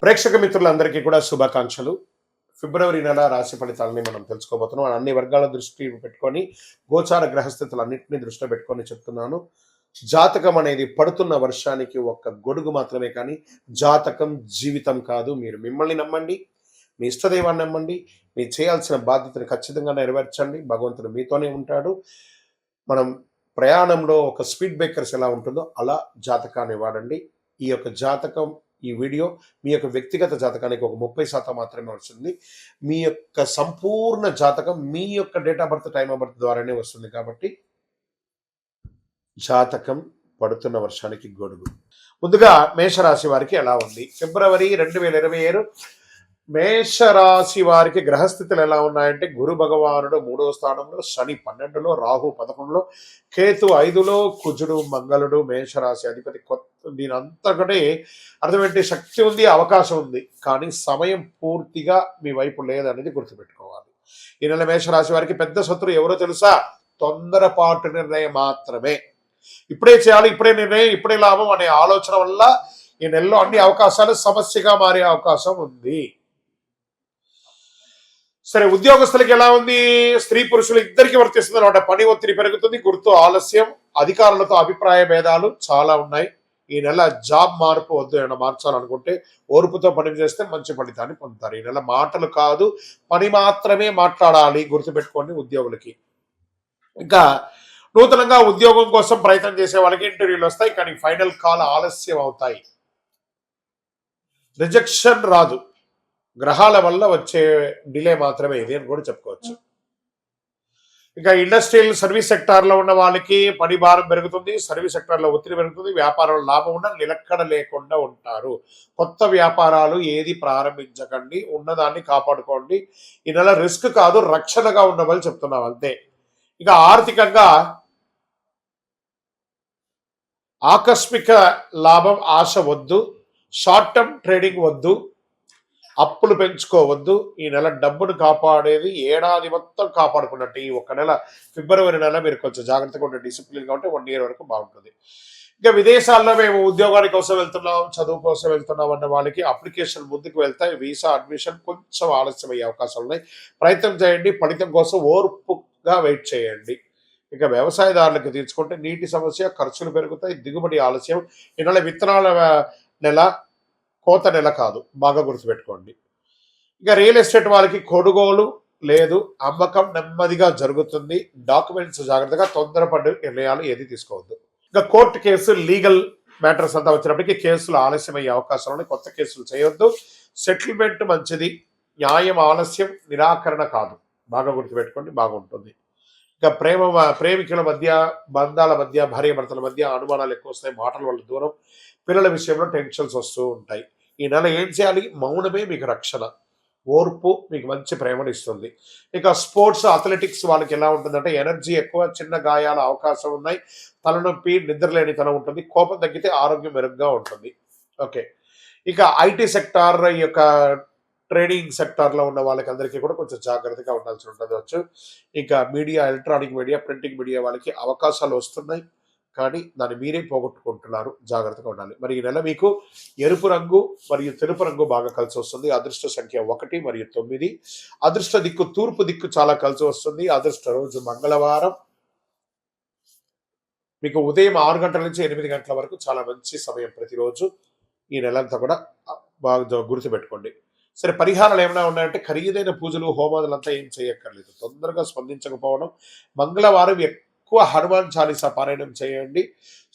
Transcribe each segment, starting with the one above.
ప్రేక్షక మిత్రులందరికీ కూడా శుభాకాంక్షలు. ఫిబ్రవరి నెల రాశి ఫలితాలని మనం తెలుసుకోబోతున్నాం. అన్ని వర్గాల దృష్టి పెట్టుకొని గోచార గ్రహస్థితులన్నింటినీ దృష్టిలో పెట్టుకొని చెప్తున్నాను. జాతకం అనేది పడుతున్న వర్షానికి ఒక్క గొడుగు మాత్రమే కానీ జాతకం జీవితం కాదు. మీరు మిమ్మల్ని నమ్మండి, మీ ఇష్టదైవాన్ని నమ్మండి, మీరు చేయాల్సిన బాధ్యతను ఖచ్చితంగా నెరవేర్చండి. భగవంతుడు మీతోనే ఉంటాడు. మనం ప్రయాణంలో ఒక స్పీడ్ బ్రేకర్స్ ఎలా ఉంటుందో అలా జాతకాన్ని వాడండి. ఈ యొక్క జాతకం ఈ వీడియో మీ యొక్క వ్యక్తిగత జాతకానికి ఒక 30% మాత్రమే వస్తుంది. మీ యొక్క సంపూర్ణ జాతకం మీ యొక్క date of birth, time of birth ద్వారానే వస్తుంది. కాబట్టి జాతకం పడుతున్న వర్షానికి గొడుగు. ముందుగా మేషరాశి వారికి ఎలా ఉంది? ఫిబ్రవరి 2027 మేషరాశి వారికి గ్రహస్థితులు ఎలా ఉన్నాయంటే, గురు భగవానుడు 3వ స్థానంలో, శని 12లో, రాహు 11లో, కేతు 5లో, కుజుడు మంగళుడు మేషరాశి అధిపతి. దీని అంతకంటే అర్థమేంటి? శక్తి ఉంది, అవకాశం ఉంది, కానీ సమయం పూర్తిగా మీ వైపు లేదనేది గుర్తుపెట్టుకోవాలి. ఈ నెల మేషరాశి వారికి పెద్ద శత్రువు ఎవరో తెలుసా? తొందరపాటు నిర్ణయం మాత్రమే. ఇప్పుడే చేయాలి, ఇప్పుడే నిర్ణయం, ఇప్పుడే లాభం అనే ఆలోచన వల్ల ఈ నెలలో అన్ని అవకాశాలు సమస్యగా మారే అవకాశం ఉంది. సరే, ఉద్యోగస్తులకి ఎలా ఉంది? స్త్రీ పురుషులు ఇద్దరికి వర్తిస్తుంది అనమాట. పని ఒత్తిడి పెరుగుతుంది, గుర్తు ఆలస్యం, అధికారులతో అభిప్రాయ భేదాలు చాలా ఉన్నాయి. ఈ నెల జాబ్ మార్పు వద్దు, ఏమైనా మార్చాలనుకుంటే ఓర్పుతో పని చేస్తే మంచి ఫలితాన్ని పొందుతారు. ఈ నెల మాటలు కాదు, పని మాత్రమే మాట్లాడాలి, గుర్తుపెట్టుకోండి ఉద్యోగులకి. ఇంకా నూతనంగా ఉద్యోగం కోసం ప్రయత్నం చేసే వాళ్ళకి ఇంటర్వ్యూలు వస్తాయి, కానీ ఫైనల్ కాల్ ఆలస్యం అవుతాయి. రిజెక్షన్ రాదు, గ్రహాల వల్ల వచ్చే డిలే మాత్రమే ఇది అని కూడా చెప్పుకోవచ్చు. ఇంకా ఇండస్ట్రియల్ సర్వీస్ సెక్టార్లో ఉన్న వాళ్ళకి పని భారం పెరుగుతుంది, సర్వీస్ సెక్టార్లో ఒత్తిడి పెరుగుతుంది, వ్యాపారంలో లాభం ఉన్న నిలకడ లేకుండా ఉంటారు. కొత్త వ్యాపారాలు ఏది ప్రారంభించకండి, ఉన్నదాన్ని కాపాడుకోండి. ఈ నెల రిస్క్ కాదు, రక్షణగా ఉండమని చెప్తున్నాం అంతే. ఇక ఆర్థికంగా ఆకస్మిక లాభం ఆశ వద్దు, షార్ట్ టర్మ్ ట్రేడింగ్ వద్దు, అప్పులు పెంచుకోవద్దు. ఈ నెల డబ్బును కాపాడేది ఏడాది మొత్తం కాపాడుకున్నట్టు. ఈ ఒక నెల ఫిబ్రవరి నెల మీరు కొంచెం జాగ్రత్తగా ఉంటే, డిసిప్లిన్ కాబట్టి 1 year వరకు బాగుంటుంది. ఇంకా విదేశాల్లో మేము ఉద్యోగాల కోసం వెళ్తున్నాం, చదువు కోసం వెళ్తున్నాం అన్న వాళ్ళకి అప్లికేషన్ ముందుకు వెళ్తాయి. వీసా అడ్మిషన్ కొంచెం ఆలస్యం అయ్యే అవకాశాలు ఉన్నాయి. ప్రయత్నం చేయండి, ఫలితం కోసం ఓర్పుగా వెయిట్ చేయండి. ఇక వ్యవసాయదారులకు తీర్చుకుంటే నీటి సమస్య, ఖర్చులు పెరుగుతాయి, దిగుబడి ఆలస్యం. ఈ నెల విత్తనాల నెల, కోత నెల కాదు, బాగా గుర్తుపెట్టుకోండి. ఇక రియల్ ఎస్టేట్ వాళ్ళకి కొనుగోలు లేదు, అమ్మకం నెమ్మదిగా జరుగుతుంది. డాక్యుమెంట్స్ జాగ్రత్తగా, తొందరపడి నిర్ణయాలు ఏది తీసుకోవద్దు. ఇంకా కోర్టు కేసు, లీగల్ మ్యాటర్స్ అంతా వచ్చినప్పటికీ కేసులు ఆలస్యమయ్యే అవకాశాలు ఉన్నాయి. కొత్త కేసులు చేయొద్దు. సెటిల్మెంట్ మంచిది, న్యాయం ఆలస్యం, నిరాకరణ కాదు. బాగా గుర్తుపెట్టుకోండి, బాగుంటుంది. ఇంకా ప్రేమికుల మధ్య, బంధాల మధ్య, భార్యాభర్తల మధ్య అనుమానాలు ఎక్కువ వస్తాయి, మాటల వల్ల దూరం, పిల్లల విషయంలో టెన్షన్స్ వస్తూ ఉంటాయి. ఈ నెల ఏం చేయాలి? మౌనమే మీకు రక్షణ, ఓర్పు మీకు మంచి ప్రేమను ఇస్తుంది. ఇక స్పోర్ట్స్, అథ్లెటిక్స్ వాళ్ళకి ఎలా ఉంటుందంటే, ఎనర్జీ ఎక్కువ, చిన్న గాయాల అవకాశం ఉన్నాయి, తలనొప్పి, నిద్రలేనితనం ఉంటుంది, కోపం తగ్గితే ఆరోగ్యం మెరుగ్గా ఉంటుంది. ఓకే. ఇక ఐటీ సెక్టార్, ఈ యొక్క ట్రేడింగ్ సెక్టార్లో ఉన్న వాళ్ళకి అందరికీ కూడా కొంచెం జాగ్రత్తగా ఉండాల్సి ఉండవచ్చు. ఇంకా media, electronic media, printing media వాళ్ళకి అవకాశాలు వస్తున్నాయి, కానీ దాన్ని మీరే పోగొట్టుకుంటున్నారు, జాగ్రత్తగా ఉండాలి. మరి ఈ నెల మీకు ఎరుపు రంగు మరియు తెలుపు రంగు బాగా కలిసి వస్తుంది. అదృష్ట సంఖ్య 1 మరియు 9. అదృష్ట దిక్కు తూర్పు దిక్కు చాలా కలిసి వస్తుంది. అదృష్ట రోజు మంగళవారం. మీకు ఉదయం 6 గంటల నుంచి 8 గంటల వరకు చాలా మంచి సమయం ప్రతిరోజు. ఈ నెలంతా కూడా బాగా గుర్తుపెట్టుకోండి. సరే, పరిహారాలు ఏమైనా ఉన్నాయంటే, ఖరీదైన పూజలు, హోమాదులంతా ఏం చేయక్కర్లేదు. తొందరగా స్పందించకపోవడం, మంగళవారం ఎక్కువ హనుమాన్ చాలీసా పారాయణం చేయండి,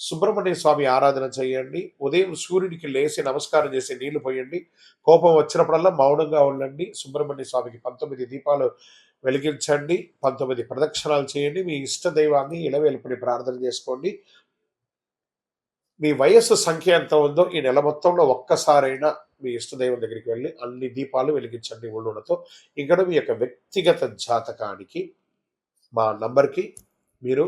సుబ్రహ్మణ్య స్వామి ఆరాధన చేయండి, ఉదయం సూర్యుడికి లేచి నమస్కారం చేసి నీళ్లు పోయండి, కోపం వచ్చినప్పుడల్లా మౌనంగా ఉండండి, సుబ్రహ్మణ్య స్వామికి 19 దీపాలు వెలిగించండి, 19 ప్రదక్షిణాలు చేయండి, మీ ఇష్ట దైవాన్ని ఇలవేల్పుని ప్రార్థన చేసుకోండి. మీ వయస్సు సంఖ్య ఎంత ఉందో ఈ నెల మొత్తంలో ఒక్కసారైనా మీ ఇష్టదైవం దగ్గరికి వెళ్ళి అన్ని దీపాలు వెలిగించండి ఒళ్ళునతో. ఇక్కడ మీ యొక్క వ్యక్తిగత జాతకానికి మా నంబర్కి మీరు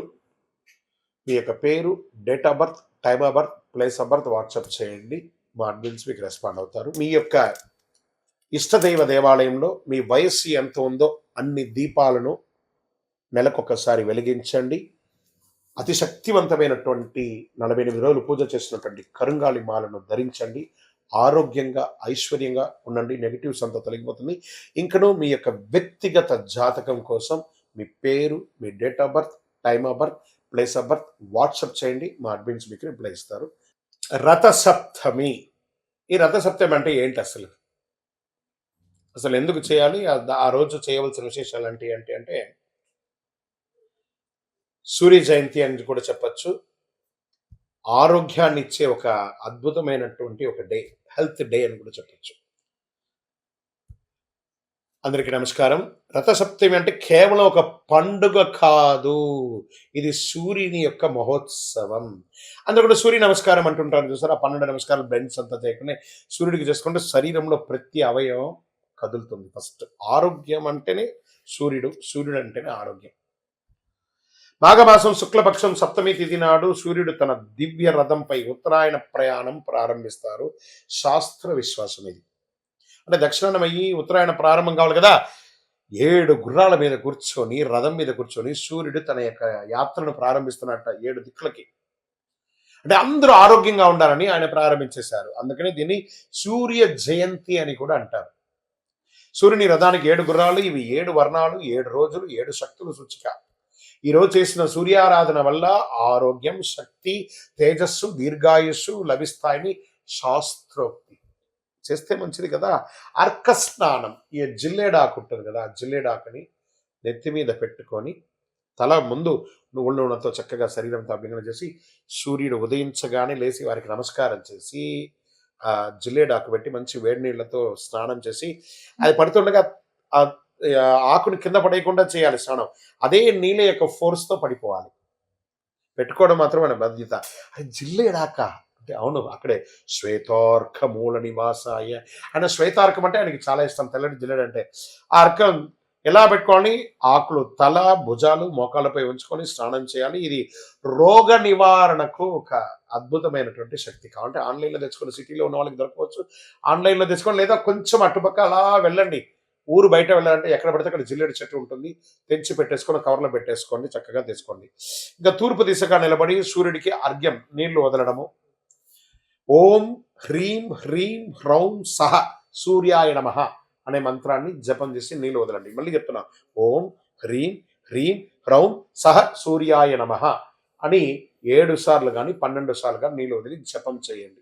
మీ యొక్క పేరు, date of birth, time of birth, place of birth WhatsApp చేయండి. మా అడ్మిన్స్ మీకు రెస్పాండ్ అవుతారు. మీ యొక్క ఇష్టదైవ దేవాలయంలో మీ వయస్సు ఎంత ఉందో అన్ని దీపాలను నెలకొకసారి వెలిగించండి. అతి శక్తివంతమైనటువంటి 48 రోజులు పూజ చేసినటువంటి కరుంగాలి మాలను ధరించండి. ఆరోగ్యంగా ఐశ్వర్యంగా ఉండండి. నెగిటివ్స్ అంతా తొలగిపోతుంది. ఇంకను మీ యొక్క వ్యక్తిగత జాతకం కోసం మీ పేరు, మీ date of birth, time of birth, place of birth WhatsApp చేయండి. మా అడ్మిన్స్ మీకు రిప్లై ఇస్తారు. రథసప్తమి. ఈ రథసప్తమి అంటే ఏంటి అసలు? అసలు ఎందుకు చేయాలి? ఆ రోజు చేయవలసిన విశేషాలు అంటే సూర్య జయంతి అని కూడా చెప్పచ్చు. ఆరోగ్యాన్ని ఇచ్చే ఒక అద్భుతమైనటువంటి ఒక డే, హెల్త్ డే అని కూడా చెప్పచ్చు. అందరికీ నమస్కారం. రథసప్తమి అంటే కేవలం ఒక పండుగ కాదు, ఇది సూర్యుని యొక్క మహోత్సవం. అందరూ కూడా సూర్య నమస్కారం అంటుంటారు చూసారు. ఆ 12 నమస్కారాలు బెండ్స్ అంతా చేయకుండా సూర్యుడికి చేసుకుంటే శరీరంలో ప్రతి అవయవం కదులుతుంది. ఫస్ట్ ఆరోగ్యం అంటేనే సూర్యుడు, సూర్యుడు అంటేనే ఆరోగ్యం. మాఘమాసం శుక్లపక్షం సప్తమి తిథి నాడు సూర్యుడు తన దివ్య రథంపై ఉత్తరాయణ ప్రయాణం ప్రారంభిస్తారు. శాస్త్ర విశ్వాసం ఇది. అంటే దక్షిణాయనం అయ్యి ఉత్తరాయణ ప్రారంభం కావాలి కదా. 7 గుర్రాల మీద కూర్చొని, రథం మీద కూర్చొని సూర్యుడు తన యొక్క యాత్రను ప్రారంభిస్తున్నట్ట 7 దిక్కులకి. అంటే అందరూ ఆరోగ్యంగా ఉండాలని ఆయన ప్రారంభించేశారు. అందుకని దీన్ని సూర్య జయంతి అని కూడా అంటారు. సూర్యుని రథానికి 7 గుర్రాలు, ఇవి 7 వర్ణాలు, 7 రోజులు, 7 శక్తులు సూచిక. ఈరోజు చేసిన సూర్యారాధన వల్ల ఆరోగ్యం, శక్తి, తేజస్సు, దీర్ఘాయుస్సు లభిస్తాయని శాస్త్రోక్తి. చేస్తే మంచిది కదా. అర్క స్నానం, ఈ జిల్లేడాకు ఉంటుంది కదా, ఆ జిల్లేడాకుని నెత్తి మీద పెట్టుకొని తల ముందు నువ్వుల నూనెతో చక్కగా శరీరంతో అభ్యంగన చేసి సూర్యుడు ఉదయించగానే లేచి వారికి నమస్కారం చేసి ఆ జిల్లేడాకు పెట్టి మంచి వేడి నీళ్లతో స్నానం చేసి అది పడుతుండగా ఆ ఆకుని కింద పడేయకుండా చేయాలి స్నానం. అదే నీళ్ళ యొక్క ఫోర్స్తో పడిపోవాలి. పెట్టుకోవడం మాత్రం మన బాధ్యత. అది జిల్లేడాక అంటే అవును, అక్కడే శ్వేతార్క మూల నివాసాయ. ఆయన శ్వేతార్కం అంటే ఆయనకి చాలా ఇష్టం, తెల్లటి జిల్లేడు అంటే. ఆ అర్కం ఎలా పెట్టుకోవాలి? ఆకులు తల, భుజాలు, మోకాళ్ళపై ఉంచుకొని స్నానం చేయాలి. ఇది రోగ నివారణకు ఒక అద్భుతమైనటువంటి శక్తి. కాబట్టి ఆన్లైన్లో తెచ్చుకొని, సిటీలో ఉన్న వాళ్ళకి దొరకవచ్చు, ఆన్లైన్లో తెచ్చుకొని, లేదా కొంచెం అటుపక్క అలా వెళ్ళండి. ఊరు బయట వెళ్ళాలంటే ఎక్కడ పడితే అక్కడ జిల్లేడు చెట్టు ఉంటుంది, తెంచి పెట్టేసుకొని కవర్లో పెట్టేసుకోండి, చక్కగా తీసుకోండి. ఇంకా తూర్పు దిశగా నిలబడి సూర్యుడికి అర్ఘ్యం నీళ్లు వదలడము. ఓం హ్రీం హ్రీం హ్రౌం సహ సూర్యాయ నమః అనే మంత్రాన్ని జపం చేసి నీళ్లు వదలండి. మళ్ళీ చెప్తున్నా, ఓం హ్రీం హ్రీం హ్రౌం సహ సూర్యాయ నమః అని 7 సార్లు కానీ 12 సార్లు కానీ నీళ్లు వదిలి జపం చేయండి.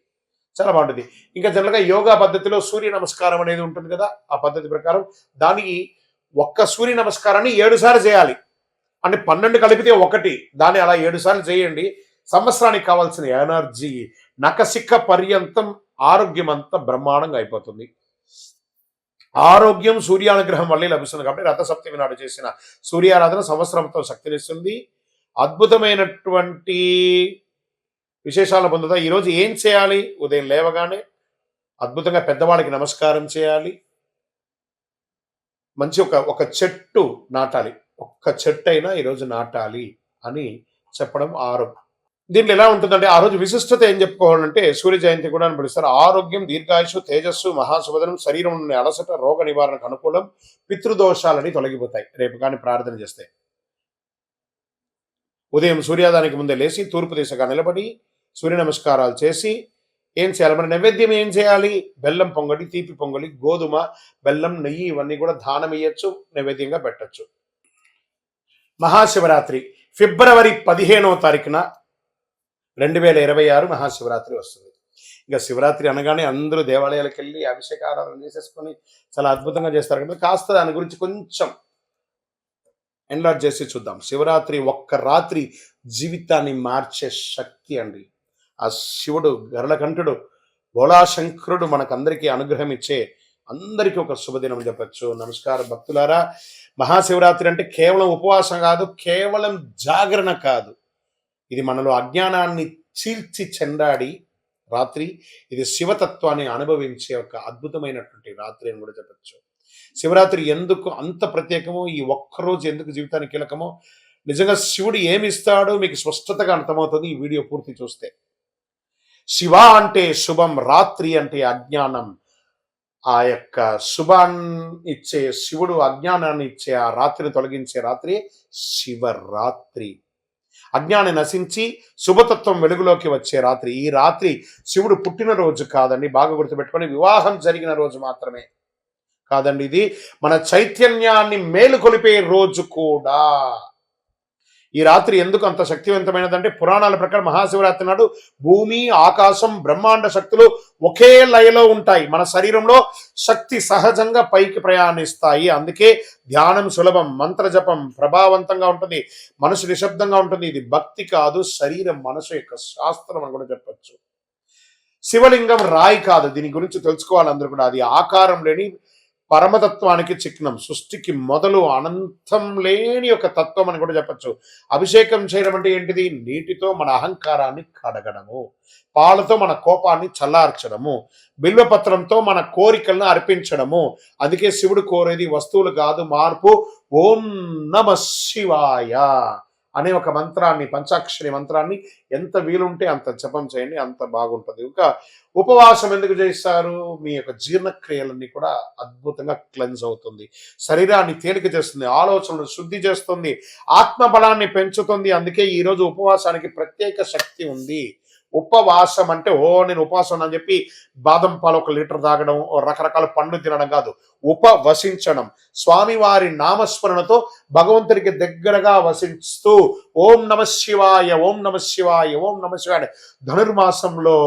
చాలా బాగుంటుంది. ఇంకా జనరల్గా యోగా పద్ధతిలో సూర్య నమస్కారం అనేది ఉంటుంది కదా, ఆ పద్ధతి ప్రకారం దానికి ఒక్క సూర్య నమస్కారాన్ని 7 సార్లు చేయాలి. అంటే 12 కలిపితే 1, దాన్ని అలా 7 సార్లు చేయండి. సంవత్సరానికి కావాల్సిన ఎనర్జీ నకసిక పర్యంతం ఆరోగ్యం అంతా బ్రహ్మాండంగా అయిపోతుంది. ఆరోగ్యం సూర్యానుగ్రహం వల్లే లభిస్తుంది. కాబట్టి రథసప్తమి నాడు చేసిన సూర్యారాధన సంవత్సరంతో శక్తినిస్తుంది. అద్భుతమైనటువంటి విశేషాలను పొందుతా. ఈరోజు ఏం చేయాలి? ఉదయం లేవగానే అద్భుతంగా పెద్దవాళ్ళకి నమస్కారం చేయాలి. మంచి ఒక చెట్టు నాటాలి. ఒక్క చెట్టు అయినా ఈరోజు నాటాలి అని చెప్పడం ఆరోగ్యం. దీంట్లో ఎలా ఉంటుందంటే ఆ రోజు విశిష్టత ఏం చెప్పుకోవాలంటే సూర్య జయంతి కూడా అని పిలుస్తారు. ఆరోగ్యం, దీర్ఘాయుషు, తేజస్సు, మహాశుభదనం, శరీరం నుండి అలసట, రోగ నివారణకు అనుకూలం, పితృదోషాలని తొలగిపోతాయి రేపు కానీ ప్రార్థన చేస్తే. ఉదయం సూర్యోదయానికి ముందే లేచి తూర్పు దిశగా నిలబడి సూర్య నమస్కారాలు చేసి ఏం చేయాలి? మన నైవేద్యం ఏం చేయాలి? బెల్లం పొంగలి, తీపి పొంగలి, గోధుమ, బెల్లం, నెయ్యి ఇవన్నీ కూడా దానం ఇయ్యచ్చు, నైవేద్యంగా పెట్టచ్చు. మహాశివరాత్రి ఫిబ్రవరి 15వ తారీఖున 2026 మహాశివరాత్రి వస్తుంది. ఇంకా శివరాత్రి అనగానే అందరూ దేవాలయాలకు వెళ్ళి అభిషేకారాధన చేసేసుకొని చాలా అద్భుతంగా చేస్తారు కదా. కాస్త దాని గురించి కొంచెం ఎన్లార్జ్ చేసి చూద్దాం. శివరాత్రి ఒక్క రాత్రి జీవితాన్ని మార్చే శక్తి అండి. ఆ శివుడు గరుడకంఠుడు భోళాశంకరుడు మనకందరికీ అనుగ్రహం ఇచ్చే అందరికీ ఒక శుభదినం చెప్పచ్చు. నమస్కారం భక్తులారా. మహాశివరాత్రి అంటే కేవలం ఉపవాసం కాదు, కేవలం జాగరణ కాదు. ఇది మనలో అజ్ఞానాన్ని చీల్చి చెండాడి రాత్రి. ఇది శివతత్వాన్ని అనుభవించే ఒక అద్భుతమైనటువంటి రాత్రి అని కూడా చెప్పచ్చు. శివరాత్రి ఎందుకు అంత ప్రత్యేకమో, ఈ ఒక్కరోజు ఎందుకు జీవితానికి కీలకమో, నిజంగా శివుడు ఏమి ఇస్తాడో మీకు స్పష్టతగా అర్థమవుతుంది ఈ వీడియో పూర్తి చూస్తే. శివ అంటే శుభం, రాత్రి అంటే అజ్ఞానం. ఆ యొక్క శుభాన్ని ఇచ్చే శివుడు అజ్ఞానాన్ని ఇచ్చే ఆ రాత్రిని తొలగించే రాత్రి శివరాత్రి. అజ్ఞాని నశించి శుభతత్వం వెలుగులోకి వచ్చే రాత్రి. ఈ రాత్రి శివుడు పుట్టినరోజు కాదండి, బాగా గుర్తుపెట్టుకొని, వివాహం జరిగిన రోజు మాత్రమే కాదండి, ఇది మన చైతన్యాన్ని మేలుకొలిపే రోజు కూడా. ఈ రాత్రి ఎందుకు అంత శక్తివంతమైనదంటే, పురాణాల ప్రకారం మహాశివరాత్రి నాడు భూమి, ఆకాశం, బ్రహ్మాండ శక్తులు ఒకే లయలో ఉంటాయి. మన శరీరంలో శక్తి సహజంగా పైకి ప్రయాణిస్తాయి. అందుకే ధ్యానం సులభం, మంత్ర జపం ప్రభావవంతంగా ఉంటుంది, మనసు నిశ్శబ్దంగా ఉంటుంది. ఇది భక్తి కాదు, శరీరం మనసు యొక్క శాస్త్రం అని కూడా చెప్పచ్చు. శివలింగం రాయి కాదు, దీని గురించి తెలుసుకోవాలి అందరూ కూడా. అది ఆకారం లేని పరమతత్వానికి చిహ్నం, సృష్టికి మొదలు, అనంతం లేని ఒక తత్వం అని కూడా చెప్పచ్చు. అభిషేకం చేయడం అంటే ఏంటిది? నీటితో మన అహంకారాన్ని కడగడము, పాలతో మన కోపాన్ని చల్లార్చడము, బిల్వపత్రంతో మన కోరికలను అర్పించడము. అందుకే శివుడు కోరేది వస్తువులు కాదు, మార్పు. ఓం నమ శివాయ అనే ఒక మంత్రాన్ని, పంచాక్షరి మంత్రాన్ని ఎంత వీలుంటే అంత జపం చేయండి, అంత బాగుంటుంది. ఇంకా ఉపవాసం ఎందుకు చేస్తారు? మీ యొక్క జీర్ణక్రియలన్నీ కూడా అద్భుతంగా క్లెన్స్ అవుతుంది, శరీరాన్ని తేలిక చేస్తుంది, ఆలోచనలు శుద్ధి చేస్తుంది, ఆత్మబలాన్ని పెంచుతుంది. అందుకే ఈరోజు ఉపవాసానికి ప్రత్యేక శక్తి ఉంది. ఉపవాసం అంటే నేను ఉపవాసం అని చెప్పి బాదం పాలు 1 లీటర్ తాగడం, రకరకాల పండ్లు తినడం కాదు. ఉపవసించడం, స్వామివారి నామస్మరణతో భగవంతుడికి దగ్గరగా వసిస్తూ ఓం నమ శివాయ, ఓం నమ శివాయ, ఓం నమ శివాయ. ధనుర్మాసంలో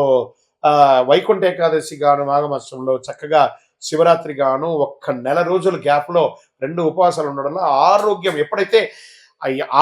వైకుంఠ ఏకాదశి గాను, మాఘమాసంలో చక్కగా శివరాత్రి గాను 1 నెల రోజుల గ్యాప్లో 2 ఉపవాసాలు ఉండడం వల్ల ఆరోగ్యం, ఎప్పుడైతే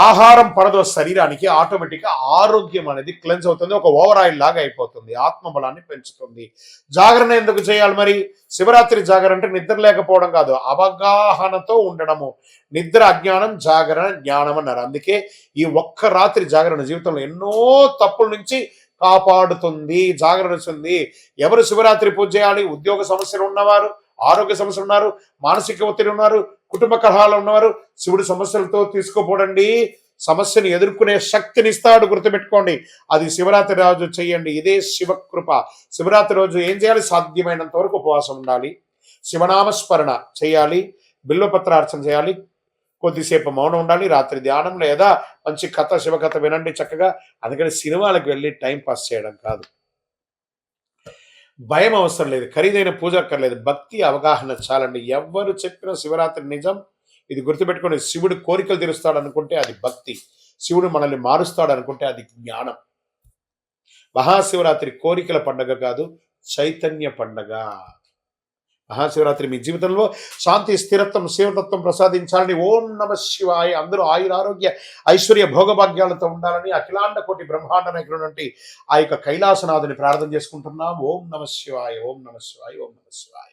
ఆహారం పడదో శరీరానికి, ఆటోమేటిక్గా ఆరోగ్యం అనేది క్లెన్స్ అవుతుంది, ఒక ఓవర్ ఆయిల్ లాగా అయిపోతుంది, ఆత్మబలాన్ని పెంచుతుంది. జాగరణ ఎందుకు చేయాలి మరి? శివరాత్రి జాగరణ అంటే నిద్ర లేకపోవడం కాదు, అవగాహనతో ఉండడము. నిద్ర అజ్ఞానం, జాగరణ జ్ఞానం అన్నారు. అందుకే ఈ ఒక్క రాత్రి జాగరణ జీవితంలో ఎన్నో తప్పుల నుంచి కాపాడుతుంది, జాగరణిస్తుంది. ఎవరు శివరాత్రి పూజ చేయాలి? ఉద్యోగ సమస్యలు ఉన్నవారు, ఆరోగ్య సమస్యలు ఉన్నారు, మానసిక ఒత్తిడి ఉన్నారు, కుటుంబ కలహాలు ఉన్నవారు శివుడి సమస్యలతో తీసుకోపోడండి. సమస్యను ఎదుర్కొనే శక్తిని ఇస్తాడు, గుర్తుపెట్టుకోండి. అది శివరాత్రి రోజు చేయండి, ఇదే శివకృప. శివరాత్రి రోజు ఏం చేయాలి? సాధ్యమైనంత వరకు ఉపవాసం ఉండాలి, శివనామస్మరణ చేయాలి, బిల్వపత్రార్చన చేయాలి, కొద్దిసేపు మౌనం ఉండాలి, రాత్రి ధ్యానం లేదా మంచి కథ, శివకథ వినండి చక్కగా. అందుకని సినిమాలకు వెళ్ళి టైం పాస్ చేయడం కాదు. భయం అవసరం లేదు, ఖరీదైన పూజ అక్కర్లేదు, భక్తి అవగాహన చాలండి. ఎవరు చెప్పిన శివరాత్రి నిజం, ఇది గుర్తుపెట్టుకోండి. శివుడు కోరికలు తీరుస్తాడు అనుకుంటే అది భక్తి, శివుడు మనల్ని మారుస్తాడు అనుకుంటే అది జ్ఞానం. మహాశివరాత్రి కోరికల పండగ కాదు, చైతన్య పండగ. మహాశివరాత్రి మీ జీవితంలో శాంతి, స్థిరత్వం, శివతత్వం ప్రసాదించాలని ఓం నమ శివాయ. అందరూ ఆయురారోగ్య ఐశ్వర్య భోగభాగ్యాలతో ఉండాలని అఖిలాండ కోటి బ్రహ్మాండ నాయకుడు ఆ యొక్క కైలాసనాథుని ప్రార్థన చేసుకుంటున్నాం. ఓం నమ శివాయ, ఓం నమ శివాయ, ఓం నమ శివాయ.